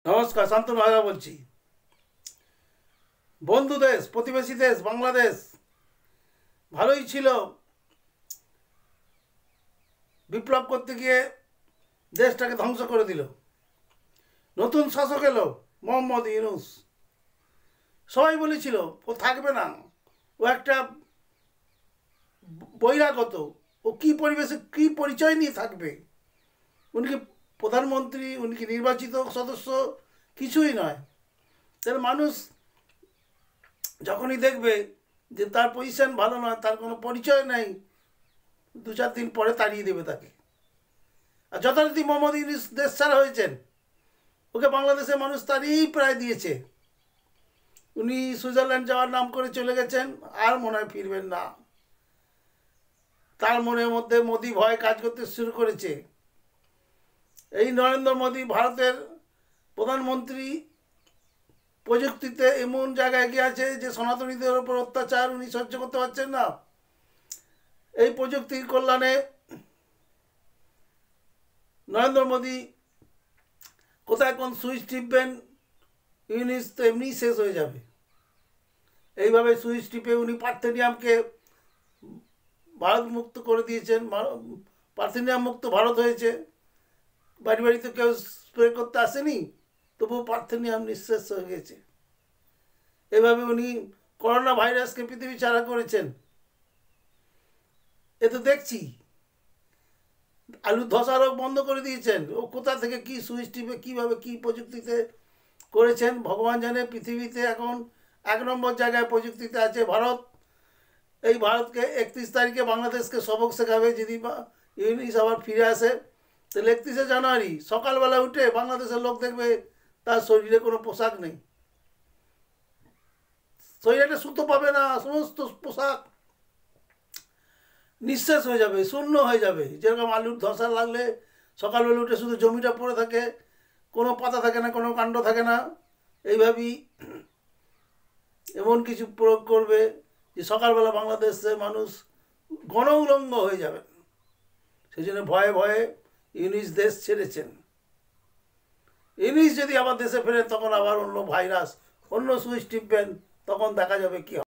নমস্কার, শান্তনু হাজরা বলছি। বন্ধু দেশ, প্রতিবেশী দেশ বাংলাদেশ ভালোই ছিল। বিপ্লব করতে গিয়ে দেশটাকে ধ্বংস করে দিল। নতুন শাসক এলো মোহাম্মদ ইউনূস। সবাই বলেছিল ও থাকবে না, ও একটা বহিরাগত, ও কি পরিবেশে কি পরিচয় নিয়ে থাকবে। উনি কি প্রধানমন্ত্রী, উনি কি নির্বাচিত সদস্য? কিছুই নয়। তাহলে মানুষ যখনই দেখবে যে তার পজিশন ভালো নয়, তার কোনো পরিচয় নেই, 2-4 দিন পরে তাড়িয়ে দেবে তাকে। আর যথারীতি মোহাম্মদ ইউনূস দেশ ছাড়া হয়েছেন, ওকে বাংলাদেশের মানুষ তাড়িয়েই প্রায় দিয়েছে। উনি সুইজারল্যান্ড যাওয়ার নাম করে চলে গেছেন, আর মনে হয় ফিরবেন না। তার মনের মধ্যে মোদি ভয় কাজ করতে শুরু করেছে। এই নরেন্দ্র মোদি ভারতের প্রধানমন্ত্রী প্রযুক্তিতে এমন জায়গায় গিয়ে আছে যে সনাতনীদের ওপর অত্যাচার উনি সহ্য করতে পারছেন না। এই প্রযুক্তির কল্যাণে নরেন্দ্র মোদি কোথায় কোন সুইচ টিপবেন, ইউনিস তো এমনি শেষ হয়ে যাবে। এইভাবে সুইচ টিপে উনি পার্থেনিয়ামকে ভারত মুক্ত করে দিয়েছেন। পার্থেনিয়াম মুক্ত ভারত হয়েছে। বাড়ি বাড়িতে কেউ স্প্রে করতে আসেনি, তবুও পার্থেনিয়াম নিঃশেষ হয়ে গেছে। এভাবে উনি করোনা ভাইরাসকে পৃথিবী ছাড়া করেছেন। এ তো দেখছি। আলুর ধসা রোগ বন্ধ করে দিয়েছেন। ও কোথা থেকে কি সুইচ টিপে কীভাবে কী প্রযুক্তিতে করেছেন ভগবান জানে। পৃথিবীতে এখন 1 নম্বর জায়গায় প্রযুক্তিতে আছে ভারত। এই ভারতকে 31 তারিখে বাংলাদেশকে সবক শেখাবে যদি ইউনিস আবার ফিরে আসে। তাহলে 31শে জানুয়ারি সকালবেলা উঠে বাংলাদেশের লোক দেখবে তার শরীরে কোনো পোশাক নেই, শরীরে সুতো পাবে না, সমস্ত পোশাক নিঃশেষ হয়ে যাবে, শূন্য হয়ে যাবে। যেরকম আলুর ধসা লাগলে সকালবেলা উঠে শুধু জমিটা পড়ে থাকে, কোনো পাতা থাকে না, কোনো কাণ্ড থাকে না। এইভাবেই এমন কিছু প্রয়োগ করবে যে সকালবেলা বাংলাদেশের মানুষ গণ উলঙ্গ হয়ে যাবেন। সেই জন্য ভয়ে ভয়ে ইউনিস দেশ ছেড়েছেন। ইউনিস যদি আবার দেশে ফেরে তখন আবার অন্য ভাইরাস, অন্য সুইচ টিপবেন, তখন দেখা যাবে কি হয়।